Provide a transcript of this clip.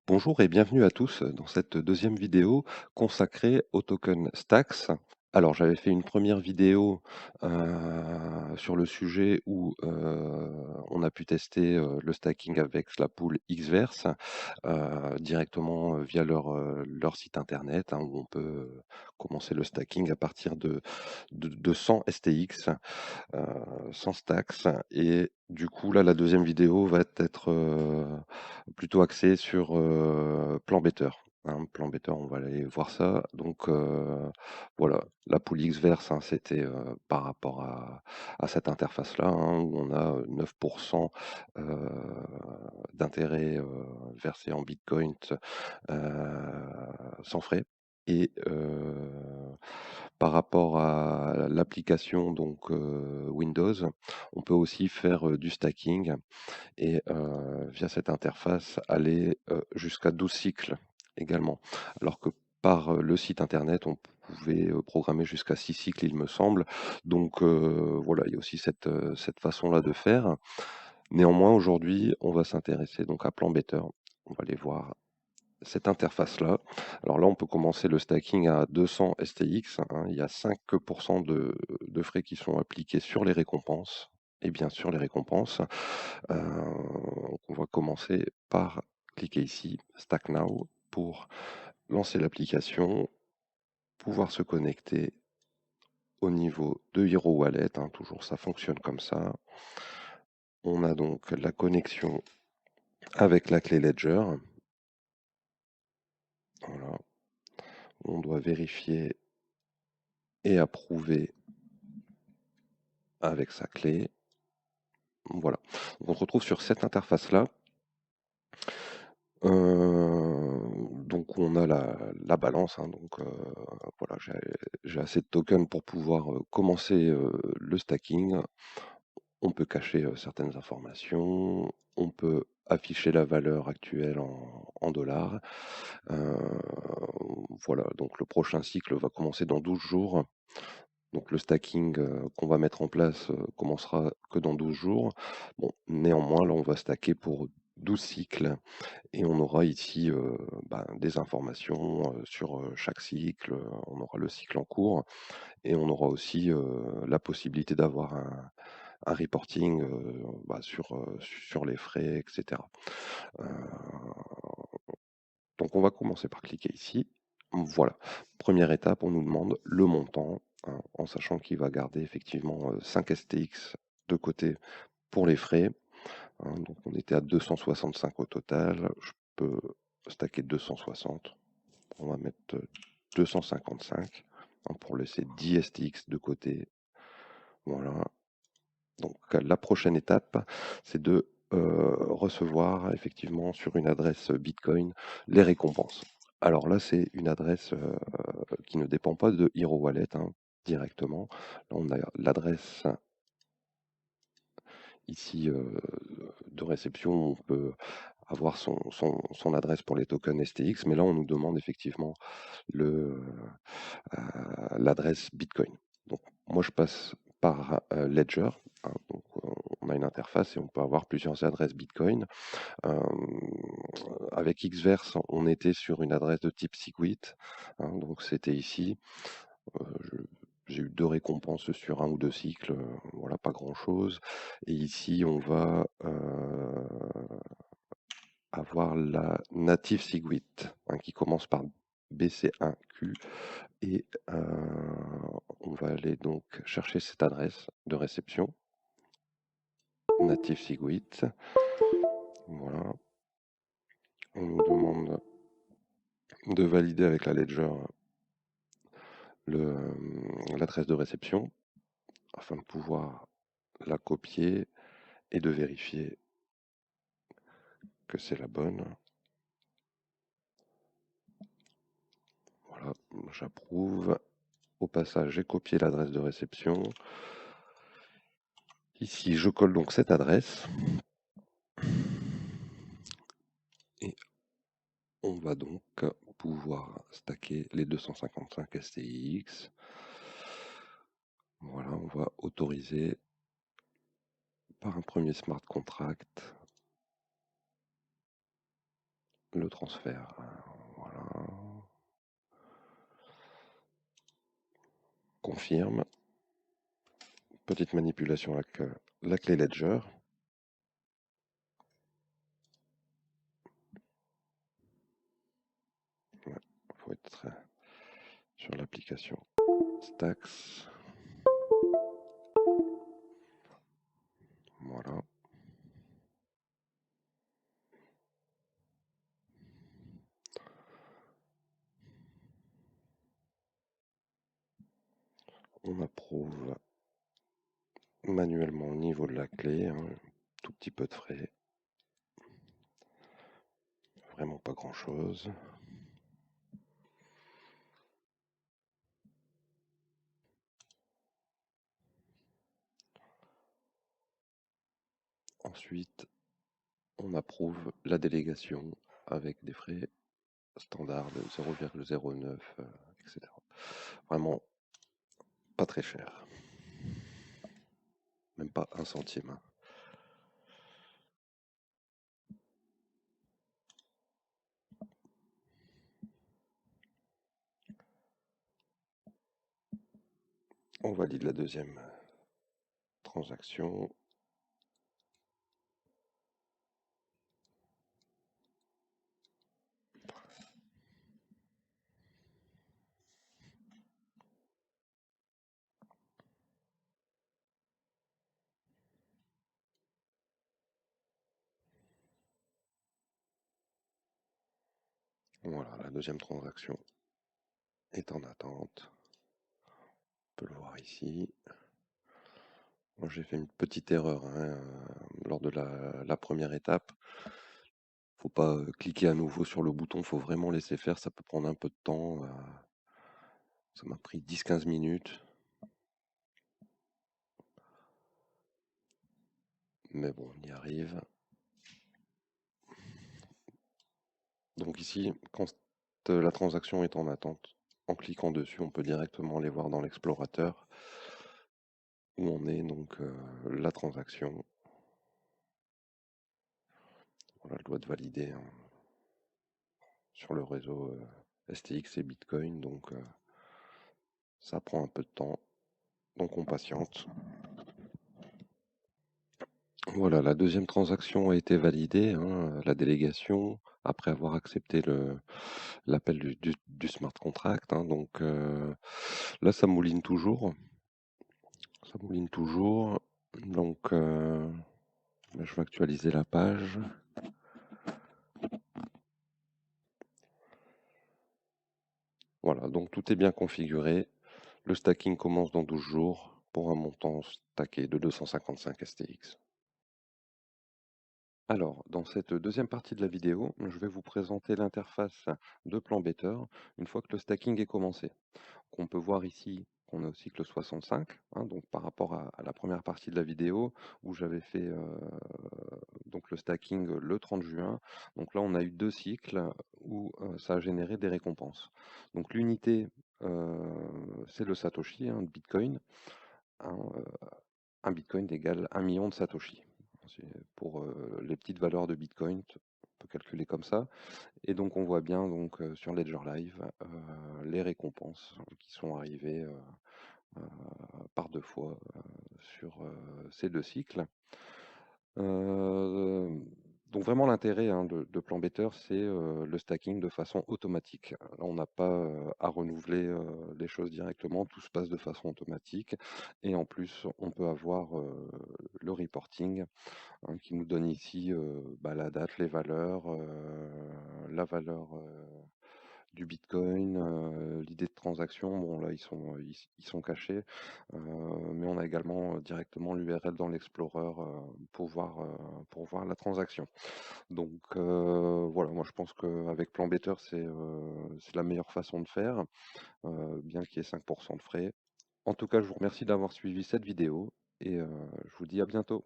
Bonjour et bienvenue à tous dans cette deuxième vidéo consacrée au token Stacks. Alors j'avais fait une première vidéo sur le sujet où on a pu tester le stacking avec la pool Xverse directement via leur site internet hein, où on peut commencer le stacking à partir de 100 STX sans Stax. Et du coup, là, la deuxième vidéo va être plutôt axée sur Plan Better. Hein, Plan Better, on va aller voir ça. Donc voilà, la pool Xverse, hein, c'était par rapport à cette interface-là, hein, où on a 9% euh, d'intérêt versé en Bitcoin sans frais. Et par rapport à l'application donc Windows, on peut aussi faire du stacking et via cette interface aller jusqu'à 12 cycles également. Alors que par le site internet, on pouvait programmer jusqu'à 6 cycles, il me semble. Donc voilà, il y a aussi cette façon-là de faire. Néanmoins, aujourd'hui, on va s'intéresser donc à Plan Better. On va aller voir cette interface-là. Alors là, on peut commencer le stacking à 200 STX, hein. Il y a 5% de frais qui sont appliqués sur les récompenses. Et bien sûr, les récompenses. On va commencer par cliquer ici, Stack Now, pour lancer l'application, pouvoir se connecter au niveau de Hero Wallet. Hein, toujours, ça fonctionne comme ça. On a donc la connexion avec la clé Ledger. Voilà. On doit vérifier et approuver avec sa clé. Voilà. On se retrouve sur cette interface-là. Donc on a la balance, hein, donc voilà, j'ai assez de tokens pour pouvoir commencer le stacking. On peut cacher certaines informations, on peut afficher la valeur actuelle en dollars. Euh, voilà, donc le prochain cycle va commencer dans 12 jours. Donc le stacking qu'on va mettre en place commencera que dans 12 jours. Bon, néanmoins, là, on va stacker pour 12 cycles et on aura ici des informations sur chaque cycle. On aura le cycle en cours et on aura aussi la possibilité d'avoir un reporting sur les frais, etc. Euh, donc on va commencer par cliquer ici. Voilà, première étape, on nous demande le montant, hein, en sachant qu'il va garder effectivement 5 STX de côté pour les frais. Hein, donc on était à 265 au total. Je peux stacker 260. On va mettre 255 hein, pour laisser 10 STX de côté. Voilà. Donc la prochaine étape, c'est de recevoir effectivement sur une adresse Bitcoin les récompenses. Alors là, c'est une adresse qui ne dépend pas de Hero Wallet hein, directement. Là, on a l'adresse ici de réception. On peut avoir son adresse pour les tokens STX, mais là, on nous demande effectivement le, l'adresse Bitcoin. Donc, moi, je passe par Ledger. Hein, donc, on a une interface et on peut avoir plusieurs adresses Bitcoin. Euh, avec Xverse, on était sur une adresse de type SegWit. Hein, donc, c'était ici. Euh, je- j'ai eu 2 récompenses sur 1 ou 2 cycles, voilà, pas grand-chose. Et ici, on va avoir la native SegWit, hein, qui commence par BC1Q. Et on va aller donc chercher cette adresse de réception, native SegWit. Voilà. On nous demande de valider avec la Ledger l'adresse de réception afin de pouvoir la copier et de vérifier que c'est la bonne. Voilà, j'approuve. Au passage, j'ai copié l'adresse de réception. Ici, je colle donc cette adresse. Et on va donc pouvoir stacker les 255 STX. Voilà, on va autoriser par un premier smart contract le transfert. Voilà. Confirme. Petite manipulation avec la clé Ledger. Il faut être sur l'application Stax. Voilà. On approuve manuellement au niveau de la clé, hein, tout petit peu de frais. Vraiment pas grand chose. Ensuite, on approuve la délégation avec des frais standards de 0,09, etc. Vraiment pas très cher. Même pas un centime. Hein. On valide la deuxième transaction. Voilà, la deuxième transaction est en attente. On peut le voir ici. Moi, j'ai fait une petite erreur hein, lors de la première étape. Faut pas cliquer à nouveau sur le bouton, faut vraiment laisser faire, ça peut prendre un peu de temps. Ça m'a pris 10-15 minutes. Mais bon, on y arrive. Donc ici, quand la transaction est en attente, en cliquant dessus, on peut directement aller voir dans l'explorateur où on est, donc la transaction. Voilà, elle doit être validée hein, sur le réseau STX et Bitcoin, donc ça prend un peu de temps, donc on patiente. Voilà, la deuxième transaction a été validée, hein, la délégation, après avoir accepté l'appel du smart contract. Hein, donc là, ça mouline toujours. Ça mouline toujours. Donc, je vais actualiser la page. Voilà, donc tout est bien configuré. Le stacking commence dans 12 jours pour un montant stacké de 255 STX. Alors, dans cette deuxième partie de la vidéo, je vais vous présenter l'interface de Plan Better une fois que le stacking est commencé. On peut voir ici qu'on est au cycle 65, hein, donc par rapport à la première partie de la vidéo où j'avais fait donc le stacking le 30 juin. Donc là, on a eu deux cycles où ça a généré des récompenses. Donc l'unité, c'est le Satoshi, hein, de Bitcoin. Hein, un Bitcoin égale 1 million de Satoshi. Pour les petites valeurs de Bitcoin, on peut calculer comme ça. Et donc on voit bien donc sur Ledger Live les récompenses qui sont arrivées par deux fois sur ces deux cycles. Donc vraiment l'intérêt hein, de Plan Better, c'est le stacking de façon automatique. Là, on n'a pas à renouveler les choses directement, tout se passe de façon automatique. Et en plus, on peut avoir le reporting hein, qui nous donne ici la date, les valeurs, la valeur du Bitcoin, l'idée de transaction, bon là ils sont cachés, mais on a également directement l'URL dans l'Explorer pour voir la transaction. Donc voilà, moi je pense qu'avec Plan Better c'est la meilleure façon de faire, bien qu'il y ait 5% de frais. En tout cas, je vous remercie d'avoir suivi cette vidéo et je vous dis à bientôt.